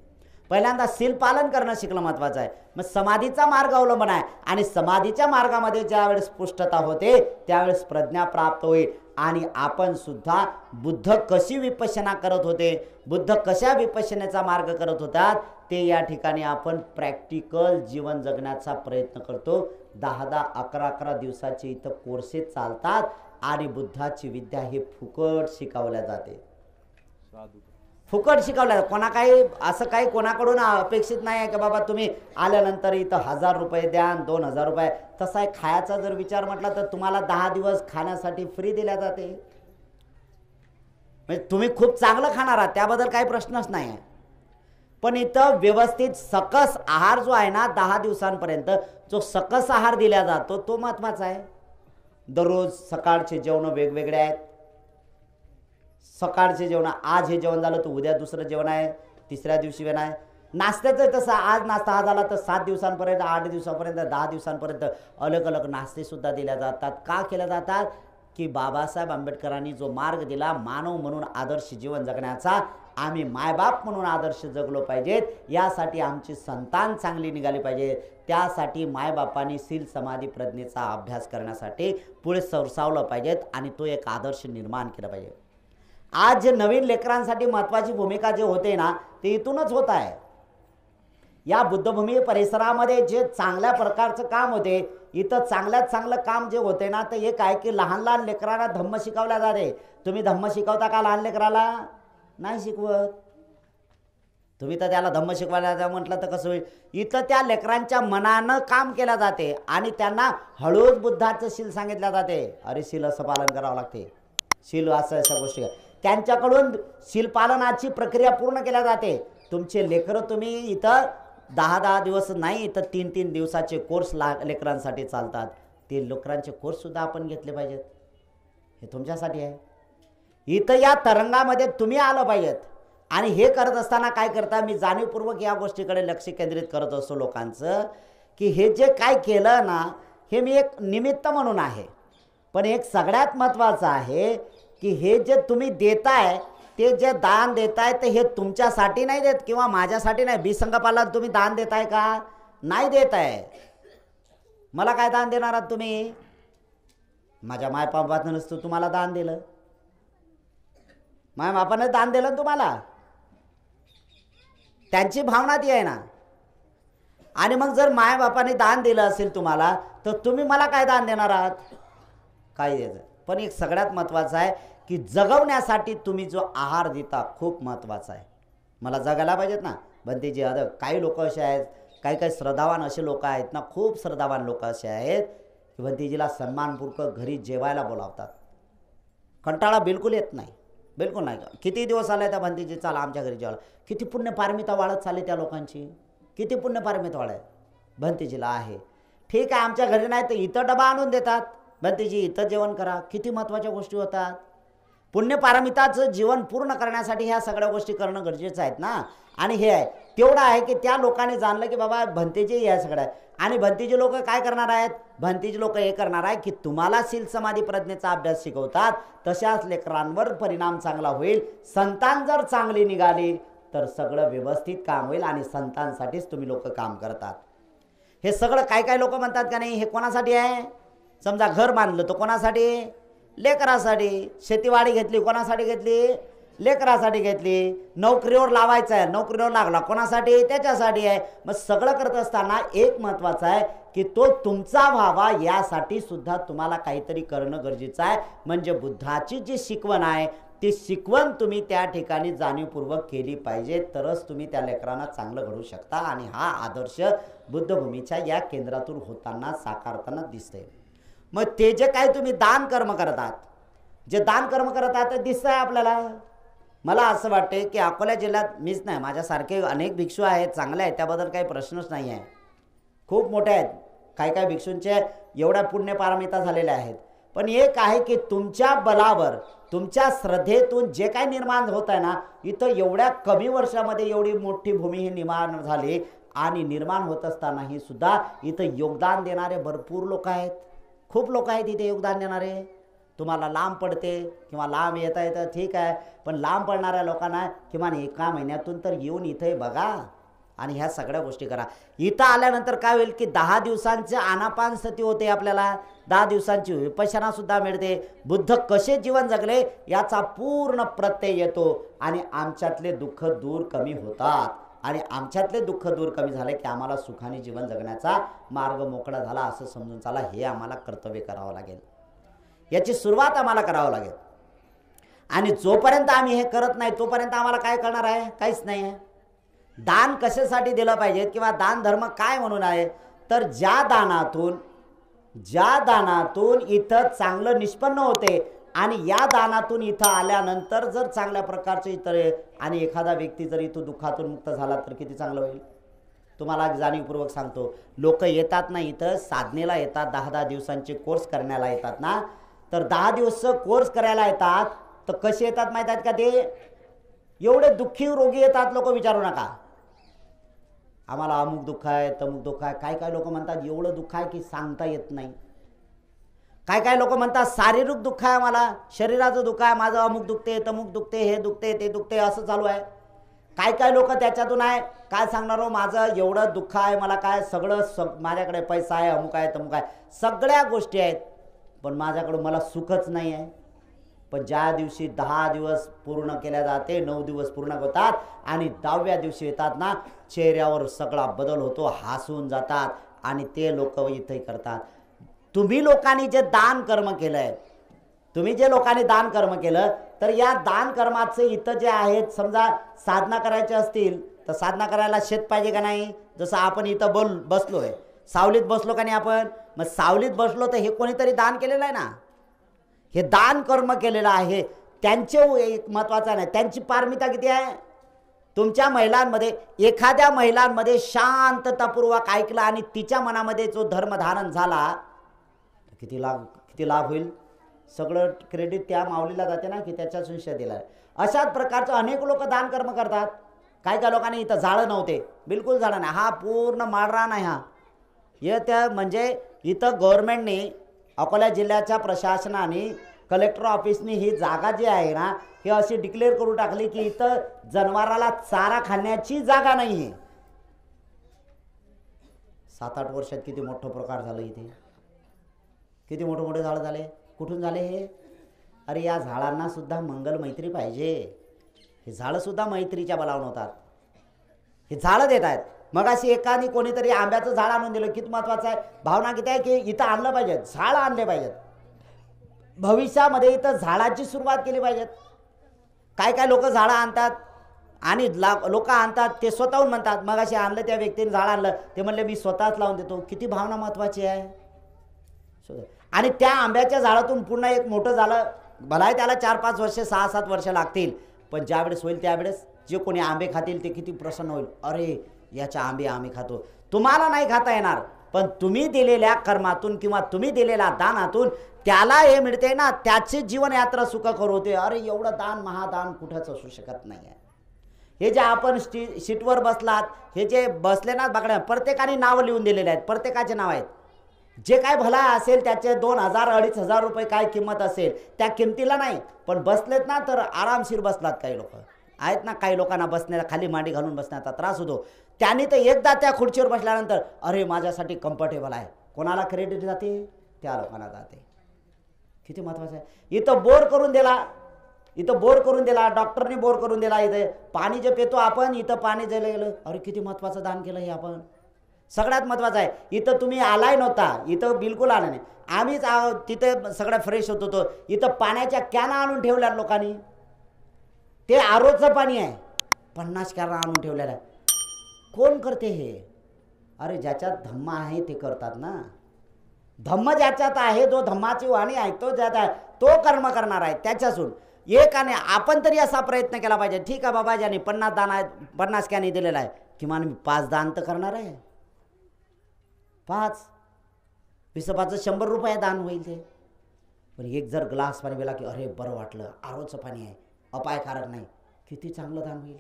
पहिल्यांदा शील पालन करणं शिकणं महत्त्वाचं आहे. मग समाधीचा मार्ग अवलंबन आहे आणि समाधीच्या मार्गामध्ये ज्यावेळेस स्पष्टता होते त्यावेळेस प्रज्ञा प्राप्त होईल. आणि आपण सुद्धा बुद्ध कशी विपश्यना करत होते, बुद्ध कशा विपश्यनेचा मार्ग करत होतात ते या ठिकाणी आपण प्रॅक्टिकल जीवन जगण्याचा प्रयत्न करतो. 10-10, 11-11 दिवसाचे इथं कोर्सेस चालतात आणि बुद्धाची विद्या ही फुकट शिकवल्या जाते. फुकट शिकवल्या. काही असं काही कोणाकडून अपेक्षित नाही आहे की बाबा तुम्ही आल्यानंतर इथं 1000 रुपये द्या, 2000 रुपये. तसा आहे खायचा जर विचार म्हटला तर तुम्हाला 10 दिवस खाण्यासाठी फ्री दिल्या जाते. म्हणजे तुम्ही खूप चांगलं खाणार आहात त्याबद्दल काही प्रश्नच नाही आहे. पण इथं व्यवस्थित सकस आहार जो आहे ना 10 दिवसांपर्यंत जो सकस आहार दिला जातो तो महत्त्वाचा आहे. दररोज सकाळचे जेवण वेगवेगळे आहेत. सकाळचे जेवण आज हे जेवण झालं तर उद्या दुसरं जेवण आहे, तिसऱ्या दिवशी जेवण आहे. नाश्त्याचं तसं आज नाश्ता हा झाला तर 7 दिवसांपर्यंत, 8 दिवसापर्यंत, 10 दिवसांपर्यंत अलग अलग नाश्तेसुद्धा दिल्या जातात. का केल्या जातात की बाबासाहेब आंबेडकरांनी जो मार्ग दिला मानव म्हणून आदर्श जीवन जगण्याचा, आम्ही मायबाप म्हणून आदर्श जगलो पाहिजेत. यासाठी आमची संतान चांगली निघाली पाहिजे. त्यासाठी मायबापांनी शील समाधी प्रज्ञेचा अभ्यास करण्यासाठी पुढे सरसावलं पाहिजेत आणि तो एक आदर्श निर्माण केला पाहिजे. आज जे नवीन लेकरांसाठी महत्त्वाची भूमिका जे होते ना ते इथूनच होत आहे. या बुद्धभूमी परिसरामध्ये जे चांगल्या प्रकारचं काम होते इथं चांगल्यात चांगलं काम जे होते ना तर एक आहे की लहान लहान लेकरांना धम्म शिकवल्या जाते. तुम्ही धम्म शिकवता का लहान लेकराला? नाही शिकवत. तुम्ही तर त्याला धम्म शिकवायला म्हटलं तर कसं होईल. इथं त्या लेकरांच्या मनानं काम केलं जाते आणि त्यांना हळूच बुद्धाचं शील सांगितलं जाते. अरे शील असं पालन करावं लागते, शील असं अशा गोष्टी त्यांच्याकडून शीलपालनाची प्रक्रिया पूर्ण केल्या जाते. तुमचे लेकरं तुम्ही इथं 10-10 दिवस नाही इथं 3-3 दिवसाचे कोर्स लेकरांसाठी चालतात. ते लेकरांचे कोर्ससुद्धा आपण घेतले पाहिजेत. हे तुमच्यासाठी आहे. इथं या तरंगामध्ये तुम्ही आलं पाहिजेत. आणि हे करत असताना काय करता मी जाणीवपूर्वक या गोष्टीकडे लक्ष केंद्रित करत असतो लोकांचं की हे जे काय केलं ना हे मी एक निमित्त म्हणून आहे. पण एक सगळ्यात महत्त्वाचं आहे की हे जे तुम्ही देताय ते जे दान देताय ते हे तुमच्यासाठी नाही देत किंवा माझ्यासाठी नाही. बिसंगपाला तुम्ही दान देताय का? नाही देताय. मला काय दान देणार आहात तुम्ही? माझ्या मायबापानं नसतं तुम्हाला दान दिलं, मायबापानं दान दिलं तुम्हाला. त्यांची भावना ती आहे ना. आणि मग जर मायबापाने दान दिलं असेल तुम्हाला तर तुम्ही मला काय दान देणार आहात? काय द्यायचं. पण एक सगळ्यात महत्त्वाचं आहे की जगवण्यासाठी तुम्ही जो आहार देता खूप महत्त्वाचा आहे. मला जगायला पाहिजेत ना. भंतेजी आता काही लोक असे आहेत, काही काही श्रद्धावान असे लोक आहेत ना, खूप श्रद्धावान लोक असे आहेत की भंतेजीला सन्मानपूर्वक घरी जेवायला बोलावतात. कंटाळा बिलकुल येत नाही, बिलकुल नाही. किती दिवस आले त्या भंतेजी चला आमच्या घरी जेवायला. किती पुण्यपारमिता वाढत चालली त्या लोकांची, किती पुण्यपारमिता वाढत भंतेजीला आहे. ठीक आहे आमच्या घरी नाही तर इथं डबा आणून देतात. भंतेजी इथं जेवण करा. किती महत्त्वाच्या गोष्टी होतात. पुण्यपारमिताचं जीवन पूर्ण करण्यासाठी ह्या सगळ्या गोष्टी करणं गरजेचं आहेत ना. आणि हे आहे तेवढं आहे की त्या लोकांनी जाणलं की बाबा भंतेजी या सगळ्या. आणि भंतेजी लोक काय करणार आहेत? भंतेजी लोक हे करणार आहे की तुम्हाला शील समाधी प्रज्ञेचा अभ्यास शिकवतात तशाच लेकरांवर परिणाम चांगला होईल. संतान जर चांगली निघाली तर सगळं व्यवस्थित काम होईल आणि संतांसाठीच तुम्ही लोक काम करतात. हे सगळं काय काय लोक म्हणतात का नाही हे कोणासाठी आहे? समजा घर बांधलं तर कोणासाठी? लेकरासाठी. शेतीवाडी घेतली कोणासाठी घेतली? लेकरासाठी घेतली. नोकरीवर लावायचं आहे, नोकरीवर लागला कोणासाठी? त्याच्यासाठी आहे. मग सगळं करत असताना एक महत्त्वाचं आहे की तो तुमचा व्हावा यासाठी सुद्धा तुम्हाला काहीतरी करणं गरजेचं आहे. म्हणजे बुद्धाची जी शिकवण आहे ती शिकवण तुम्ही त्या ठिकाणी जाणीवपूर्वक केली पाहिजे तरच तुम्ही त्या लेकरांना चांगलं घडवू शकता. आणि हा आदर्श बुद्धभूमीच्या या केंद्रातून होताना साकारताना दिसतंय. मग ते जे काय तुम्ही दान कर्म करतात, जे दान कर्म करतात ते दिसतंय आपल्याला. मला असं वाटते की अकोला जिल्ह्यात मीच नाही माझ्यासारखे अनेक भिक्षू आहेत, चांगले आहेत, त्याबद्दल काही प्रश्नच नाही आहे. खूप मोठे आहेत. काही काही भिक्षूंचे एवढ्या पुण्यपारमिता झालेल्या आहेत. पण एक आहे की तुमच्या बलावर तुमच्या श्रद्धेतून जे काही निर्माण होत आहे ना इथं एवढ्या कमी वर्षामध्ये एवढी मोठी भूमी ही निर्माण झाली. आणि निर्माण होत असतानाही सुद्धा इथं योगदान देणारे भरपूर लोक आहेत. खूप लोक आहेत इथे योगदान देणारे. तुम्हाला लांब पडते किंवा लांब येता येतं ठीक आहे, पण लांब पडणाऱ्या लोकांना किमान एका महिन्यातून तर येऊन इथे बघा. आणि ह्या सगळ्या गोष्टी करा. इथं आल्यानंतर काय होईल की 10 दिवसांचे आनापानसती होते, आपल्याला 10 दिवसांची विपश्यनासुद्धा मिळते. बुद्ध कसे जीवन जगले याचा पूर्ण प्रत्यय येतो आणि आमच्यातले दुःख दूर कमी होतात. आणि आमच्यातले दुःख दूर कमी झाले की आम्हाला सुखाने जीवन जगण्याचा मार्ग मोकळा झाला असं समजून चला. हे आम्हाला कर्तव्य करावं लागेल, याची सुरुवात आम्हाला करावं लागेल. आणि जोपर्यंत आम्ही हे करत नाही तोपर्यंत आम्हाला काय करणार आहे, काहीच नाही आहे. दान कशासाठी दिलं पाहिजे किंवा दान धर्म काय म्हणून आहे, तर ज्या दानातून इथं चांगलं निष्पन्न होते आणि या दानातून इथं आल्यानंतर जर चांगल्या प्रकारचे इतर आणि एखादा व्यक्ती जर इथं दुःखातून मुक्त झाला तर किती चांगलं होईल. तुम्हाला जाणीवपूर्वक सांगतो, लोक येतात ना इथं साधनेला येतात, 10-10 दिवसांचे कोर्स करण्याला येतात ना, तर 10 दिवस कोर्स करायला येतात तर कसे येतात माहीत आहेत का, ते एवढे दुःखी रोगी येतात. लोक विचारू नका आम्हाला अमुक दुःख आहे तमुक दुःख आहे. काय काय लोक म्हणतात एवढं दुःख आहे की सांगता येत नाही. काय काय लोक म्हणतात शारीरिक दुःख आहे, मला शरीराचं दुःख आहे, माझं अमुक दुखते तमुक दुखते, हे दुखते ते दुखते, असं चालू आहे. काय काय लोक त्याच्यातून आहे काय सांगणार हो, माझं एवढं दुःख आहे, मला काय सगळं माझ्याकडे पैसा आहे, अमुक आहे तमुक आहे, सगळ्या गोष्टी आहेत, पण माझ्याकडून मला सुखच नाही आहे. पण ज्या दिवशी 10 दिवस पूर्ण केल्या जाते, 9 दिवस पूर्ण होतात आणि 10व्या दिवशी येतात ना, चेहऱ्यावर सगळा बदल होतो, हसून जातात आणि ते लोक इथे करतात. तुम्ही लोकांनी जे दान कर्म केलंय, तुम्ही जे लोकांनी दान कर्म केलं, तर या दान कर्माचे इथं जे आहेत, समजा साधना करायचे असतील तर साधना करायला शेत पाहिजे का नाही. जसं आपण इथं बसलोय, सावलीत बसलो का नाही आपण, मग सावलीत बसलो तर हे कोणीतरी दान केलेलं आहे ना, हे दान कर्म केलेलं आहे. त्यांचे एक महत्त्वाचं नाही, त्यांची पारमिता किती आहे. तुमच्या महिलांमध्ये एखाद्या महिलांमध्ये शांततापूर्वक ऐकला आणि तिच्या मनामध्ये जो धर्मधारण झाला, किती लाभ होईल. सगळं क्रेडिट त्या माऊलीला जाते ना की त्याच्या संशय दिला. अशाच प्रकारचं अनेक लोक दान कर्म करतात. काय काय लोकांनी इथं झाडं नव्हते, बिलकुल झाडं नाही, हा पूर्ण माळरान आहे. हे त्या म्हणजे इथं गव्हर्नमेंटने, अकोला जिल्ह्याच्या प्रशासनाने, कलेक्टर ऑफिसने ही जागा जी आहे ना, हे अशी डिक्लेअर करून टाकली की इथं जनावराला चारा खाण्याची जागा नाही आहे. 7-8 वर्षात किती मोठं प्रकार झालं इथे, किती मोठे मोठे झाडं झाले. कुठून झाले हे, अरे या झाडांना सुद्धा मंगल मैत्री पाहिजे. हे झाडं सुद्धा मैत्रीच्या बलावून होतात, हे झाडं देत आहेत. मग अशी एकाने कोणीतरी आंब्याचं झाड आणून दिलं, किती महत्त्वाचं आहे. भावना किती आहे की इथं आणलं पाहिजे, झाडं आणले पाहिजेत. भविष्यामध्ये इथं झाडाची सुरुवात केली पाहिजेत. काय काय लोक झाडं आणतात आणि लोक आणतात ते स्वतःहून म्हणतात, मग अशी आणलं त्या व्यक्तीने झाड आणलं, ते म्हणले मी स्वतःच लावून देतो. किती भावना महत्त्वाची आहे. आणि त्या आंब्याच्या झाडातून पुन्हा एक मोठं झालं, भलाही त्याला 4-5 वर्ष 6-7 वर्ष लागतील, पण ज्यावेळेस होईल त्यावेळेस जे कोणी आंबे खातील ते किती प्रसन्न होईल. अरे याच्या आंबे आम्ही खातो. तुम्हाला नाही खाता येणार, पण तुम्ही दिलेल्या कर्मातून किंवा तुम्ही दिलेल्या दानातून त्याला हे मिळते ना, त्याची जीवनयात्रा सुखकर होते. अरे एवढं दान महादान कुठंच असू शकत नाही आहे. हे जे आपण सीटवर बसलात, हे जे बसले ना बघण्या, प्रत्येकाने नावं लिहून दिलेले आहेत, प्रत्येकाचे नाव आहेत. जे काय भला असेल त्याचे 2,000-2,500 रुपये काय किंमत असेल त्या किमतीला नाही, पण बसलेत ना तर आरामशीर बसलात. काही लोक आहेत ना, काही लोकांना बसण्याला खाली मांडी घालून बसण्याचा त्रास होतो. त्यांनी तर एकदा त्या खुर्चीवर बसल्यानंतर अरे माझ्यासाठी कम्फर्टेबल आहे, कोणाला क्रेडिट जाते, त्या लोकांना जाते. किती महत्त्वाचं आहे. इथं बोर करून दिला, डॉक्टरने बोर करून दिला. इथे पाणी जे पितो आपण, इथं पाणी दिलं गेलं. अरे किती महत्त्वाचं दान केलं हे आपण. सगळ्यात महत्त्वाचं आहे, इथं तुम्ही आलाय नव्हता, इथं बिलकुल आला नाही, आम्हीच तिथे सगळं फ्रेश होत होतो. इथं पाण्याच्या कॅना आणून ठेवल्या लोकांनी, ते आरोचं पाणी आहे, 50 कॅना आणून ठेवलेलं आहे. कोण करते हे. अरे ज्याच्यात धम्म आहे ते करतात ना. धम्म ज्याच्यात आहे, जो धम्माची वाणी ऐकतो, ज्यात आहे तो कर्म करणार आहे. त्याच्यासून एकाने आपण तरी असा प्रयत्न केला पाहिजे. ठीक आहे बाबा, ज्याने 50 दान आहेत, 50 कॅनी दिलेला आहे, किमान मी 5 दान तर करणार आहे. 5 विसपाचं 100 रुपये दान होईल ते. पण एक जर ग्लास पाणी पिला की अरे बरं वाटलं, आरोचं पाणी आहे, अपायकारक नाही, किती चांगलं दान होईल.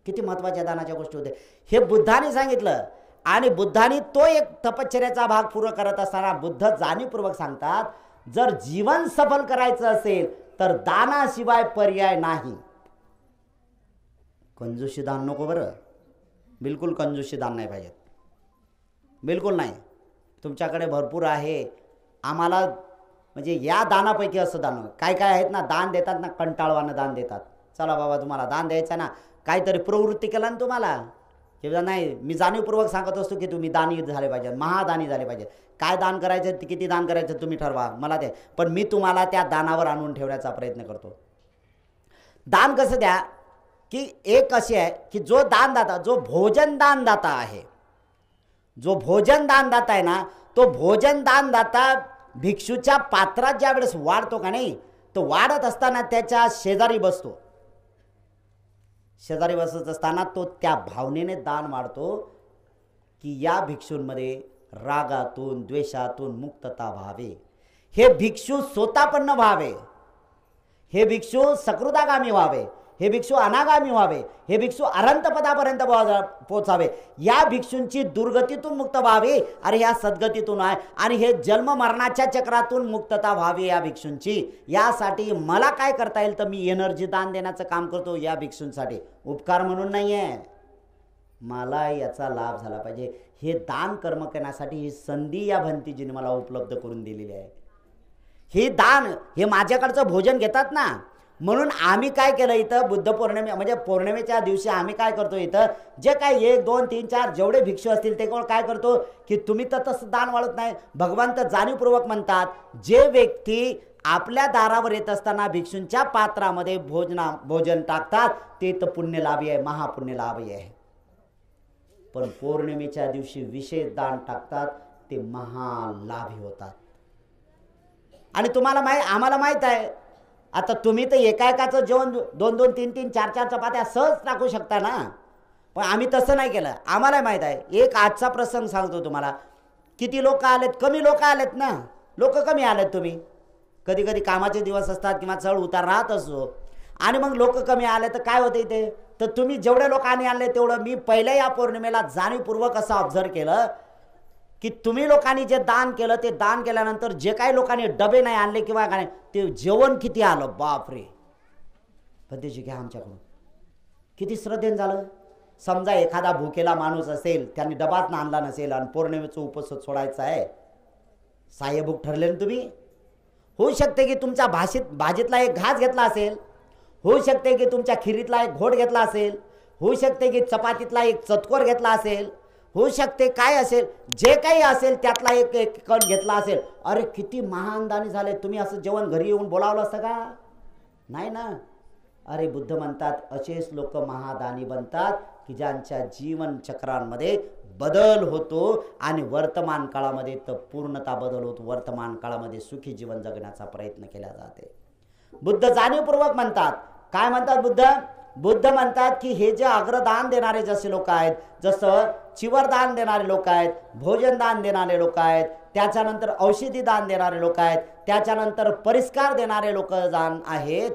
किती महत्त्वाच्या दानाच्या गोष्टी होते हे बुद्धाने सांगितलं. आणि बुद्धाने तो एक तपश्चर्याचा भाग पूर्ण करत असताना बुद्ध जाणीवपूर्वक सांगतात, जर जीवन सफल करायचं असेल तर दानाशिवाय पर्याय नाही. कंजूशी दान नको बरं, बिलकुल कंजूसी दान नाही पाहिजेत, बिलकुल नाही. तुमच्याकडे भरपूर आहे, आम्हाला म्हणजे या दानापैकी असं दान. काय काय आहेत ना, दान देतात ना, कंटाळवानं दान देतात. चला बाबा तुम्हाला दान द्यायचं ना, काहीतरी प्रवृत्ती केला ना तुम्हाला, किंवा नाही, मी जाणीवपूर्वक सांगत असतो की तुम्ही दानी झाले पाहिजे, महादानी झाले पाहिजे. काय दान करायचं, किती दान करायचं तुम्ही ठरवा, मला ते, पण मी तुम्हाला त्या दानावर आणून ठेवण्याचा प्रयत्न करतो. दान कसं द्या की एक असे आहे की जो दानदाता, जो भोजन दानदाता आहे, जो भोजन दानदाता आहे ना, तो भोजन दानदाता भिक्षूच्या पात्रात ज्या वेळेस वाढतो का नाही, तो वाढत असताना त्याच्या शेजारी बसतो. शेजारी बसत असताना तो त्या भावनेने दान वाढतो की या भिक्षूंमध्ये रागातून द्वेषातून मुक्तता व्हावे, हे भिक्षू स्वतःपन्न व्हावे, हे भिक्षू सकृदागामी व्हावे, हे भिक्षू अनागामी व्हावे, हे भिक्षू अनंत पदापर्यंत पोचावे, या भिक्षूंची दुर्गतीतून मुक्त व्हावी, अरे ह्या सद्गतीतून आहे, आणि हे जन्म मरणाच्या चक्रातून मुक्तता व्हावी या भिक्षूंची. यासाठी मला काय करता येईल तर मी एनर्जी दान देण्याचं काम करतो या भिक्षूंसाठी, उपकार म्हणून नाही आहे, मला याचा लाभ झाला पाहिजे. हे दान कर्म करण्यासाठी ही संधी या भंतीजीने मला उपलब्ध करून दिलेली आहे. हे दान, हे माझ्याकडचं भोजन घेतात ना, म्हणून आम्ही काय केलं इथं बुद्ध पौर्णिमे म्हणजे पौर्णिमेच्या दिवशी आम्ही काय करतो, इथं जे काय 1 2 3 4 जेवढे भिक्षू असतील ते कोण काय करतो की तुम्ही तर तसं दान वाढत नाही. भगवंत जाणीवपूर्वक म्हणतात, जे व्यक्ती आपल्या दारावर येत असताना भिक्षूंच्या पात्रामध्ये भोजन टाकतात ते तर पुण्यलाभी आहे, महापुण्यलाभी आहे. पण पौर्णिमेच्या दिवशी विशेष दान टाकतात ते महालाभी होतात. आणि तुम्हाला आम्हाला माहीत आहे, आता तुम्ही तर एकाचं जेवण 2 2 3 3 4 4 चपात्या सहज टाकू शकता ना, पण आम्ही तसं नाही केलं. आम्हाला माहीत आहे. एक आजचा प्रसंग सांगतो तुम्हाला. किती लोक आलेत, कमी लोक आलेत ना, लोक कमी आलेत. तुम्ही कधी कधी कामाचे दिवस असतात किंवा चढ उतार राहत असतो, आणि मग लोक कमी आले तर काय होते इथे, तर तुम्ही जेवढ्या लोकांनी आणले तेवढं मी पहिल्या या पौर्णिमेला जाणीवपूर्वक असं ऑब्झर्व केलं की तुम्ही लोकांनी जे दान केलं ते दान केल्यानंतर जे काही लोकांनी डबे नाही आणले किंवा काय ते जेवण किती आलं, बापरे. पण त्याची घ्या आमच्याकडून किती श्रद्धेन झालं. समजा एखादा भुकेला माणूस असेल, त्यांनी डबाच आणला नसेल आणि पौर्णिमेचं उपवास सोडायचं आहे, साहेबूक ठरले ना तुम्ही. होऊ शकते की तुमच्या भाजीतला एक घास घेतला असेल, होऊ शकते की तुमच्या खिरीतला एक घोट घेतला असेल, होऊ शकते की चपातीतला एक चतकोर घेतला असेल, होऊ शकते काय असेल, जे काही असेल त्यातला एक कण घेतला असेल. अरे किती महान दानी झाले. तुम्ही असं जेवण घरी येऊन बोलावलं असतं का? नाही ना. अरे बुद्ध म्हणतात असेच लोक महादानी बनतात की ज्यांच्या जीवन चक्रांमध्ये बदल होतो आणि वर्तमान काळामध्ये तर पूर्णता बदल होतो. वर्तमान काळामध्ये सुखी जीवन जगण्याचा प्रयत्न केला जाते. बुद्ध जाणीवपूर्वक म्हणतात, काय म्हणतात बुद्ध म्हणतात की हे जे अग्रदान देणारे जसे लोक आहेत, जसं चिवरदान देणारे लोक आहेत, भोजन दान देणारे लोक आहेत, त्याच्यानंतर औषधी दान देणारे लोक आहेत, त्याच्यानंतर परिष्कार देणारे लोक दान आहेत.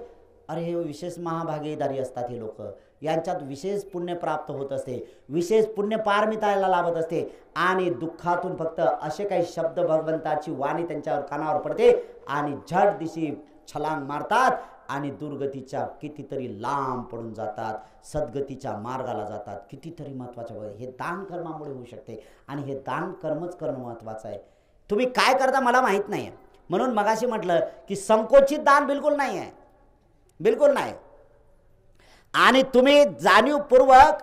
अरे हे विशेष महाभागीदारी असतात. हे लोक, यांच्यात विशेष पुण्य प्राप्त होत असते, विशेष पुण्य पारमिताला लाभत असते, आणि दुःखातून फक्त असे काही शब्द भगवंताची वाणी त्यांच्यावर कानावर पडते आणि झट दिशी छलांग मारतात आणि दुर्गतीच्या कितीतरी लांब पडून जातात, सद्गतीच्या मार्गाला जातात. कितीतरी महत्त्वाचं हे दान कर्मामुळे होऊ शकते, आणि हे दान कर्मच करणं महत्त्वाचं आहे. तुम्ही काय करता मला माहीत नाही आहे, म्हणून मगाशी म्हटलं की संकोचित दान बिलकुल नाही आहे, बिलकुल नाही. आणि तुम्ही जाणीवपूर्वक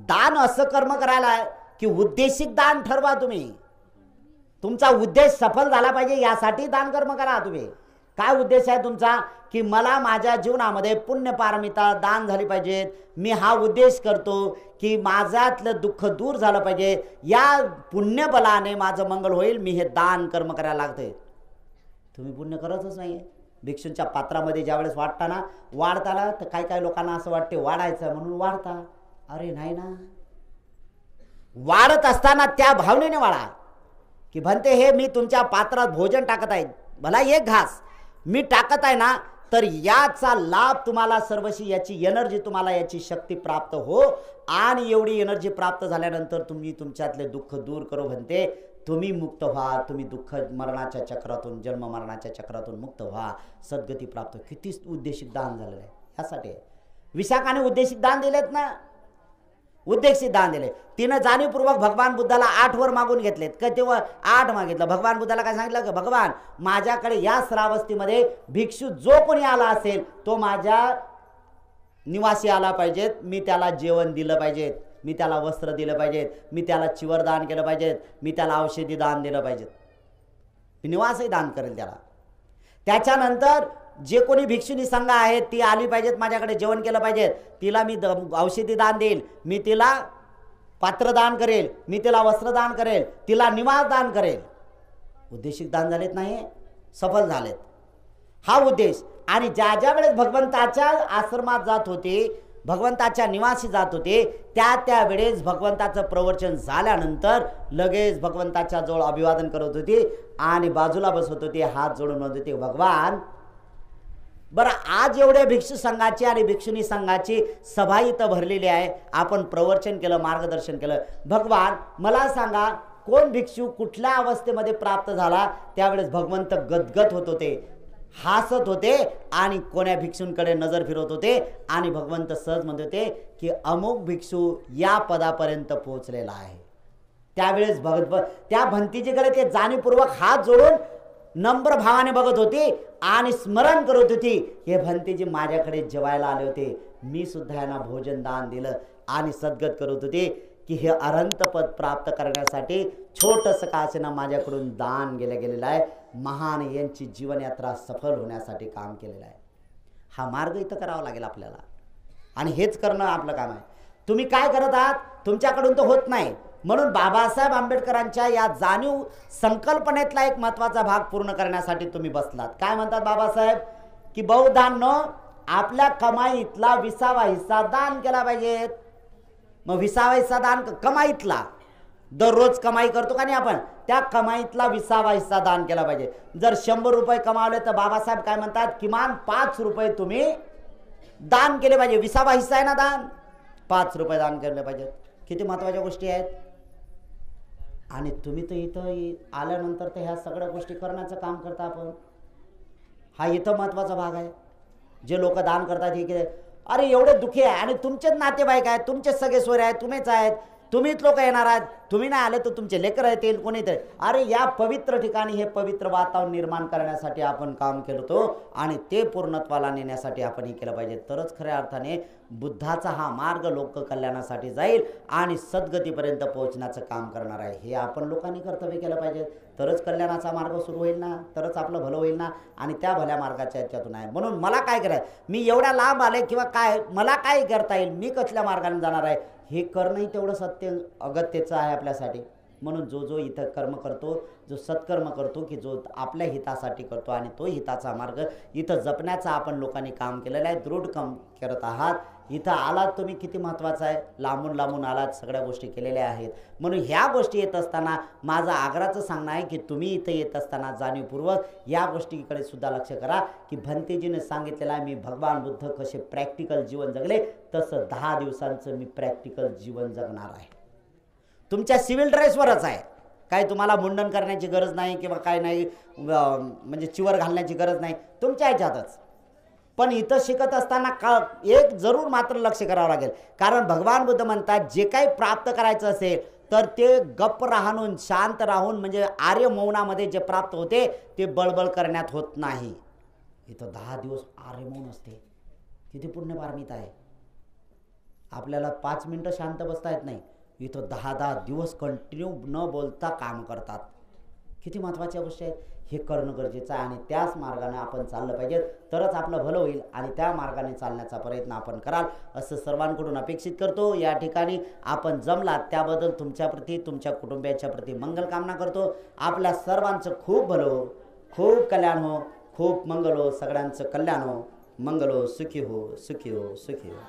दान असं कर्म करायला आहे की उद्देशिक दान ठरवा. तुम्ही तुमचा उद्देश सफल झाला पाहिजे यासाठी दान कर्म करा. तुम्ही काय उद्देश आहे तुमचा की मला माझ्या जीवनामध्ये पुण्य पारमिता दान झाली पाहिजेत, मी हा उद्देश करतो की माझ्यातलं दुःख दूर झालं पाहिजे, या पुण्यबलाने माझं मंगल होईल, मी हे दान कर्म करायला लागते. तुम्ही पुण्य करतच नाही. भिक्षूंच्या पात्रामध्ये ज्यावेळेस वाढताना तर काही काही लोकांना असं वाटते वाढायचं म्हणून वाढता. अरे नाही ना, वाढत असताना त्या भावनेने वाढा की भंते हे मी तुमच्या पात्रात भोजन टाकत आहे, भला एक घास मी टाकत आहे ना, तर याचा लाभ तुम्हाला सर्वशी, याची एनर्जी तुम्हाला, याची शक्ती प्राप्त हो, आणि एवढी एनर्जी प्राप्त झाल्यानंतर तुम्ही तुमच्यातले दुःख दूर करो भंते, तुम्ही मुक्त व्हा, तुम्ही दुःख मरणाच्या चक्रातून, जन्म मरणाच्या चक्रातून मुक्त व्हा, सद्गती प्राप्त. किती उद्देशिक दान झालेलं आहे. यासाठी विशाखाने उद्देशिक दान दिलेत ना. उद्देशित दान दिले. तिनं जाणीवपूर्वक भगवान बुद्धाला 8 वर मागून घेतलेत. का तेव्हा 8 मागितलं. भगवान बुद्धाला काय सांगितलं की भगवान माझ्याकडे या श्रावस्तीमध्ये भिक्षू जो कोणी आला असेल तो माझ्या निवासी आला पाहिजेत, मी त्याला जेवण दिलं पाहिजेत, मी त्याला वस्त्र दिलं पाहिजेत, मी त्याला चिवर दान केलं पाहिजेत, मी त्याला औषधी दान दिलं पाहिजेत, मी निवासही दान करेल त्याला. त्याच्यानंतर जे कोणी भिक्षुनी संघ आहेत ती आली पाहिजेत, माझ्याकडे जेवण केलं पाहिजेत, तिला मी औषधी दान देईल, मी तिला पात्रदान करेल, मी तिला वस्त्रदान करेल, तिला निवास दान करेल. उद्देशिक दान झालेत नाही, सफल झालेत. हा उद्देश. आणि ज्या ज्या वेळेस भगवंताच्या आश्रमात जात होते, भगवंताच्या निवासी जात होते, त्या वेळेस भगवंताचं प्रवचन झाल्यानंतर लगेच भगवंताच्या जवळ अभिवादन करत होते आणि बाजूला बसत होते, हात जोडून म्हणत होते भगवान बरं आज एवढ्या भिक्षू संघाची आणि भिक्षुणी संघाची सभा इथं भरलेली आहे, आपण प्रवचन केलं, मार्गदर्शन केलं, भगवान मला सांगा कोण भिक्षू कुठल्या अवस्थेमध्ये प्राप्त झाला. त्यावेळेस भगवंत गदगद होत होते, हसत होते आणि कोण्या भिक्षूंकडे नजर फिरवत होते आणि भगवंत सहज म्हणत होते की अमुक भिक्षू या पदापर्यंत पोहोचलेला आहे. त्यावेळेस त्या भंतीजीकडे ते जाणीवपूर्वक हात जोडून नम्र भावाने बघत होती आणि स्मरण करत होती, हे भंतीजी माझ्याकडे जेवायला आले होते, मी सुद्धा यांना भोजन दान दिलं आणि सद्गत करत होते की हे अनंत पद प्राप्त करण्यासाठी छोटंसं का असेना माझ्याकडून दान गेलेलं आहे, महान यांची जीवनयात्रा सफल होण्यासाठी काम केलेलं आहे. हा मार्ग इथं करावा लागेल आपल्याला आणि हेच करणं आपलं काम आहे. तुम्ही काय करत आहात तुमच्याकडून तर होत नाही, म्हणून बाबासाहेब आंबेडकरांच्या या जाणीव संकल्पनेतला एक महत्त्वाचा भाग पूर्ण करण्यासाठी तुम्ही बसलात. काय म्हणतात बाबासाहेब की बहुदांनो आपल्या कमाईतला 20वा हिस्सा दान केला पाहिजे. मग 20वा हिस्सा दान कमाईतला, दररोज कमाई करतो का नाही आपण, त्या कमाईतला 20वा हिस्सा दान केला पाहिजे. जर 100 रुपये कमावले तर बाबासाहेब काय म्हणतात किमान 5 रुपये तुम्ही दान केले पाहिजे. 20वा हिस्सा आहे ना दान, 5 रुपये दान केले पाहिजे. किती महत्त्वाच्या गोष्टी आहेत. आणि तुम्ही तर इथं आल्यानंतर तर ह्या सगळ्या गोष्टी करण्याचं काम करता आपण. हा इथं महत्त्वाचा भाग आहे. जे लोक दान करतात हे अरे एवढे दुःखी आहे आणि तुमचेच नातेवाईक आहेत, तुमचेच सगळे सोयरे आहेत, तुम्हीच आहेत, तुम्हीच लोक येणार आहात, तुम्ही नाही आले तर तुमचे लेकर येतील कोणीतरी. अरे या पवित्र ठिकाणी हे पवित्र वातावरण निर्माण करण्यासाठी आपण काम केलं आणि ते पूर्णत्वाला नेण्यासाठी आपण हे केलं पाहिजे. तरच खऱ्या अर्थाने बुद्धाचा हा मार्ग लोक कल्याणासाठी जाईल आणि सद्गतीपर्यंत पोहोचण्याचं काम करणार आहे. हे आपण लोकांनी कर्तव्य केलं पाहिजे, तरच कल्याणाचा मार्ग सुरू होईल ना, तरच आपलं भलं होईल ना. आणि त्या भल्या मार्गाच्या याच्यातून आहे. म्हणून मला काय करायचं, मी एवढ्या लांब आले किंवा काय मला काय करता येईल, मी कसल्या मार्गाने जाणार आहे, हे करणंही तेवढं सत्य अगत्यचं आहे आपल्यासाठी. म्हणून जो इथं कर्म करतो, जो सत्कर्म करतो की जो आपल्या हितासाठी करतो आणि तो हिताचा मार्ग इथं जपण्याचं आपण लोकांनी काम केलेलं आहे. दृढ काम करत आहात. इथं आलात तुम्ही किती महत्त्वाचं आहे, लांबून लांबून आलात, सगळ्या गोष्टी केलेल्या आहेत. म्हणून ह्या गोष्टी येत असताना माझं आग्रहाचं सांगणं आहे की तुम्ही इथं येत असताना जाणीवपूर्वक या गोष्टीकडे सुद्धा लक्ष करा की भंतेजीने सांगितलेलं आहे, मी भगवान बुद्ध कसे प्रॅक्टिकल जीवन जगले तसं 10 दिवसांचं मी प्रॅक्टिकल जीवन जगणार आहे. तुमच्या सिव्हिल ड्रेसवरच आहे, काय तुम्हाला मुंडन करण्याची गरज नाही किंवा काय नाही, म्हणजे चिवर घालण्याची गरज नाही, तुमच्या ह्याच्यातच. पण इथं शिकत असताना एक जरूर मात्र लक्ष करावं लागेल, कारण भगवान बुद्ध म्हणतात जे काही प्राप्त करायचं असेल तर ते गप्प राहून शांत राहून म्हणजे आर्य मौनामध्ये जे प्राप्त होते ते बळबळ करण्यात होत नाही. इथं 10 दिवस आर्य मौन असते, किती पुण्यपार्मित आहे. आपल्याला 5 मिनिटं शांत बसता येत नाही, इथं 10 दिवस कंटिन्यू न बोलता काम करतात. किती महत्त्वाच्या गोष्टी आहेत. हे करणं गरजेचं आहे आणि त्याच मार्गाने आपण चाललं पाहिजे, तरच आपलं भलं होईल आणि त्या मार्गाने चालण्याचा प्रयत्न आपण कराल असं सर्वांकडून अपेक्षित करतो. या ठिकाणी आपण जमलात त्याबद्दल तुमच्याप्रती, तुमच्या कुटुंबियाच्या प्रती मंगल कामना करतो. आपल्या सर्वांचं खूप भलं हो, खूप कल्याण हो, खूप मंगल हो, सगळ्यांचं कल्याण हो, मंगल हो, सुखी हो, सुखी हो, सुखी हो.